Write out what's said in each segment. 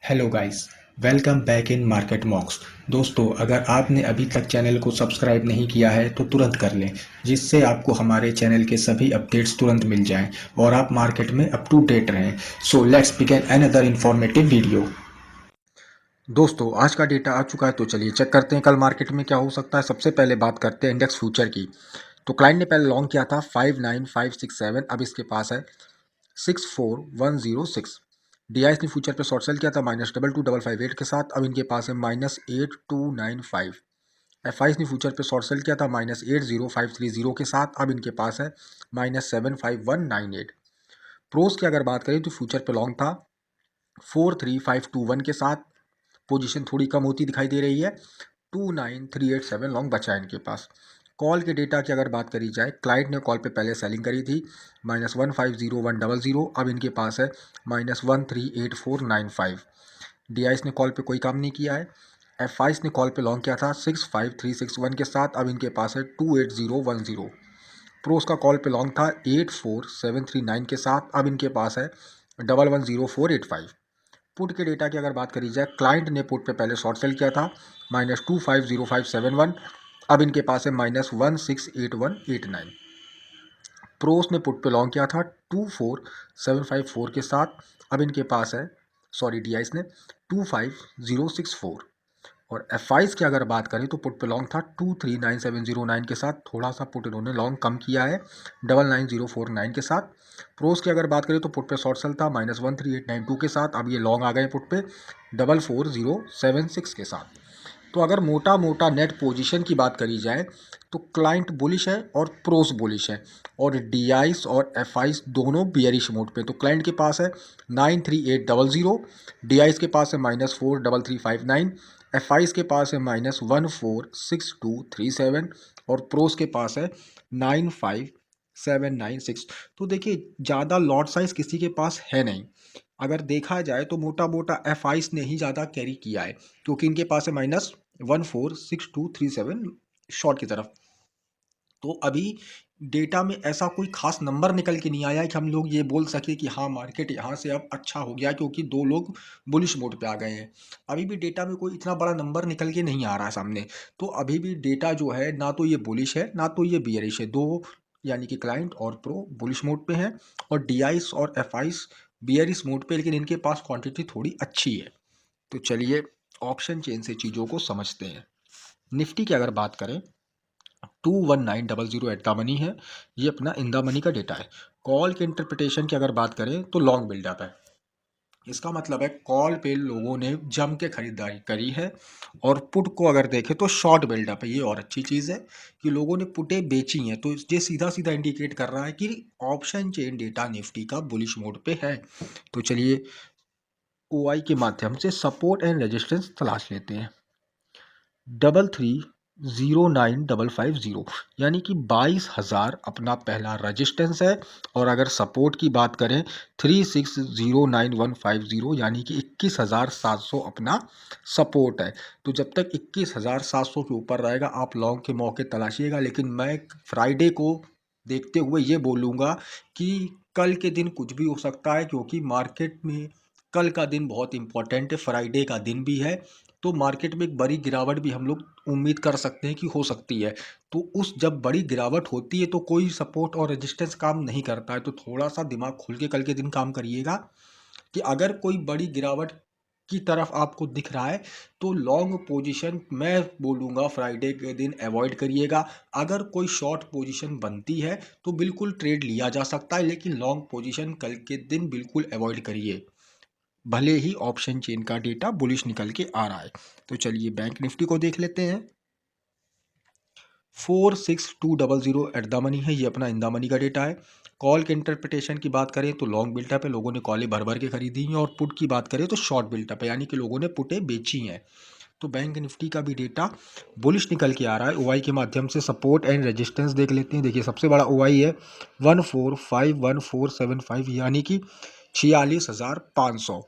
Hello guys, welcome back in market मॉक्स। दोस्तों, अगर आपने अभी तक चैनल को सब्सक्राइब नहीं किया है तो तुरंत कर लें, जिससे आपको हमारे चैनल के सभी अपडेट्स तुरंत मिल जाएं और आप मार्केट में अप टू डेट रहें। So let's begin another informative video. दोस्तों, आज का डेटा आ चुका है तो चलिए चेक करते हैं कल मार्केट में क्या हो सकता है। सबसे पहले बात करते हैं इंडेक्स फ्यूचर की। तो क्लाइंट ने पहले लॉन्ग किया था 59567, अब इसके पास है 64106। डीआईएस ने फ्यूचर पे शॉर्ट सेल किया था -22558 के साथ, अब इनके पास है -8295। एफआईएस ने फ्यूचर पे शॉर्ट सेल किया था -80530 के साथ, अब इनके पास है -75198। प्रोस की अगर बात करें तो फ्यूचर पे लॉन्ग था 43521 के साथ, पोजीशन थोड़ी कम होती दिखाई दे रही है। 29387 लॉन्ग बचा है इनके पास। कॉल के डेटा की अगर बात करी जाए, क्लाइंट ने कॉल पे पहले सेलिंग करी थी -150100, अब इनके पास है -138495। डीआईएस ने कॉल पे कोई काम नहीं किया है। एफआईएस ने कॉल पे लॉन्ग किया था 65361 के साथ, अब इनके पास है 28010। प्रोस का कॉल पे लॉन्ग था 84739 के साथ, अब इनके पास है 110485। पुट के डेटा की अगर बात करी जाए, क्लाइंट ने पुट पे पहले शॉर्ट सेल किया था -250571, अब इनके पास है -168189। प्रोस ने पुट पे लॉन्ग किया था 24754 के साथ, अब इनके पास है डीआईएस ने 25064। और एफआईस की अगर बात करें तो पुट पे लॉन्ग था 239709 के साथ, थोड़ा सा पुट इन्होंने लॉन्ग कम किया है 99049 के साथ। प्रोस की अगर बात करें तो पुट पे शॉर्ट सेल था -13892 के साथ, अब ये लॉन्ग आ गए पुट पे 44076 के साथ। तो अगर मोटा मोटा नेट पोजीशन की बात करी जाए तो क्लाइंट बुलिश है और प्रोस बुलिश है, और डीआईस और एफआईस दोनों बियरिश मोड पे। तो क्लाइंट के पास है 93800, डीआईस के पास है -43359, एफआईस के पास है -146237, और प्रोस के पास है 95796। तो देखिए, ज़्यादा लॉट साइज किसी के पास है नहीं। अगर देखा जाए तो मोटा मोटा एफआईस ने ही ज़्यादा कैरी किया है, क्योंकि इनके पास है -146237 शॉर्ट की तरफ। तो अभी डेटा में ऐसा कोई खास नंबर निकल के नहीं आया है कि हम लोग ये बोल सके कि हाँ, मार्केट यहाँ से अब अच्छा हो गया क्योंकि दो लोग बुलिश मोड पे आ गए हैं। अभी भी डेटा में कोई इतना बड़ा नंबर निकल के नहीं आ रहा है सामने। तो अभी भी डेटा जो है, ना तो ये बुलिश है ना तो ये बियरिश है। दो यानी कि क्लाइंट और प्रो बुलिश मोड पे हैं, और डीआईस और एफआईस बियरिश मोड पे, लेकिन इनके पास क्वांटिटी थोड़ी अच्छी है। तो चलिए ऑप्शन चेन से चीज़ों को समझते हैं। निफ्टी की अगर बात करें, 21900 एट द मनी है, ये अपना इन द मनी का डेटा है। कॉल के इंटरप्रिटेशन की अगर बात करें तो लॉन्ग बिल्डअप है। इसका मतलब है कॉल पे लोगों ने जम के खरीदारी करी है, और पुट को अगर देखें तो शॉर्ट बिल्डअप है। ये और अच्छी चीज़ है कि लोगों ने पुटें बेची हैं, तो ये सीधा सीधा इंडिकेट कर रहा है कि ऑप्शन चेन डेटा निफ्टी का बुलिश मोड पे है। तो चलिए ओआई के माध्यम से सपोर्ट एंड रेजिस्टेंस तलाश लेते हैं। 330950, यानी कि 22,000 अपना पहला रजिस्टेंस है। और अगर सपोर्ट की बात करें 36091150, यानी कि 21,700 अपना सपोर्ट है। तो जब तक 21,700 के ऊपर रहेगा आप लॉन्ग के मौके तलाशिएगा, लेकिन मैं फ्राइडे को देखते हुए ये बोलूँगा कि कल के दिन कुछ भी हो सकता है, क्योंकि मार्केट में कल का दिन बहुत इंपॉर्टेंट है, फ्राइडे का दिन भी है। तो मार्केट में एक बड़ी गिरावट भी हम लोग उम्मीद कर सकते हैं कि हो सकती है। तो उस जब बड़ी गिरावट होती है तो कोई सपोर्ट और रेजिस्टेंस काम नहीं करता है। तो थोड़ा सा दिमाग खुल के कल के दिन काम करिएगा कि अगर कोई बड़ी गिरावट की तरफ आपको दिख रहा है तो लॉन्ग पोजीशन मैं बोलूँगा फ्राइडे के दिन अवॉइड करिएगा। अगर कोई शॉर्ट पोजीशन बनती है तो बिल्कुल ट्रेड लिया जा सकता है, लेकिन लॉन्ग पोजीशन कल के दिन बिल्कुल अवॉइड करिए, भले ही ऑप्शन चेन का डेटा बुलिश निकल के आ रहा है। तो चलिए बैंक निफ्टी को देख लेते हैं। 46200 एट द मनी है, ये अपना इन द मनी का डेटा है। कॉल के इंटरप्रिटेशन की बात करें तो लॉन्ग बिल्टअप है, लोगों ने कॉलें भर भर के खरीदी हैं। और पुट की बात करें तो शॉर्ट बिल्टअप है, यानी कि लोगों ने पुटें बेची हैं। तो बैंक निफ्टी का भी डेटा बुलिश निकल के आ रहा है। ओआई के माध्यम से सपोर्ट एंड रेजिस्टेंस देख लेते हैं। देखिए, सबसे बड़ा ओआई है 1451,475, यानी कि 46,500।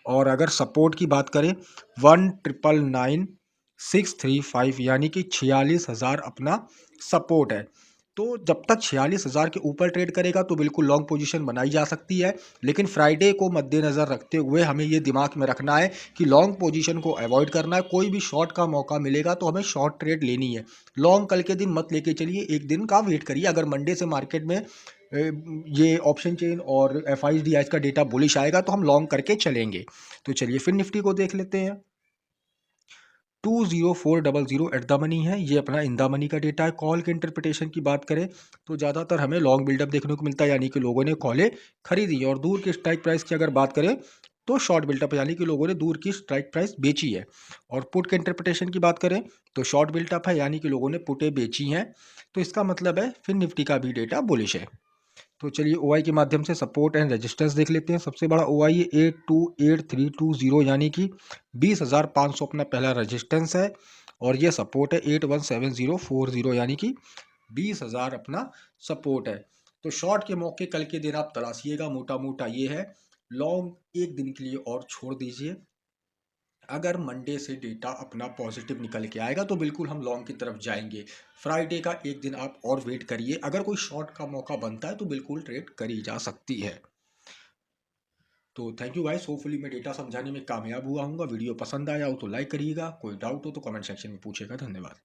और अगर सपोर्ट की बात करें 1,99635, यानी कि 46,000 अपना सपोर्ट है। तो जब तक 46,000 के ऊपर ट्रेड करेगा तो बिल्कुल लॉन्ग पोजीशन बनाई जा सकती है, लेकिन फ्राइडे को मद्देनज़र रखते हुए हमें ये दिमाग में रखना है कि लॉन्ग पोजीशन को अवॉइड करना है। कोई भी शॉर्ट का मौका मिलेगा तो हमें शॉर्ट ट्रेड लेनी है। लॉन्ग कल के दिन मत लेके चलिए, एक दिन का वेट करिए। अगर मंडे से मार्केट में ये ऑप्शन चेन और एफ का डेटा बुलिश आएगा तो हम लॉन्ग करके चलेंगे। तो चलिए फिर निफ्टी को देख लेते हैं। 20400 एट द मनी है, ये अपना इन द मनी का डेटा है। कॉल के इंटरप्रिटेशन की बात करें तो ज़्यादातर हमें लॉन्ग बिल्डअप देखने को मिलता है, यानी कि लोगों ने कॉलें खरीदी है। और दूर के स्ट्राइक प्राइस की अगर बात करें तो शॉर्ट बिल्डअप, यानी कि लोगों ने दूर की स्ट्राइक प्राइस बेची है। और पुट के इंटरप्रिटेशन की बात करें तो शॉर्ट बिल्डअप है, यानी कि लोगों ने पुटें बेची हैं। तो इसका मतलब है फिर निफ्टी का भी डेटा बुलिश है। तो चलिए ओआई के माध्यम से सपोर्ट एंड रेजिस्टेंस देख लेते हैं। सबसे बड़ा ओआई है 828320, यानी कि 20,500 अपना पहला रेजिस्टेंस है। और ये सपोर्ट है 817040, यानी कि 20,000 अपना सपोर्ट है। तो शॉर्ट के मौके कल के दिन आप तलाशिएगा, मोटा मोटा ये है। लॉन्ग एक दिन के लिए और छोड़ दीजिए। अगर मंडे से डेटा अपना पॉजिटिव निकल के आएगा तो बिल्कुल हम लॉन्ग की तरफ जाएंगे। फ्राइडे का एक दिन आप और वेट करिए, अगर कोई शॉर्ट का मौका बनता है तो बिल्कुल ट्रेड करी जा सकती है। तो थैंक यू गाइस, होपफुली मैं डेटा समझाने में कामयाब हुआ हूँ। वीडियो पसंद आया हो तो लाइक करिएगा, कोई डाउट हो तो कमेंट सेक्शन में पूछेगा। धन्यवाद।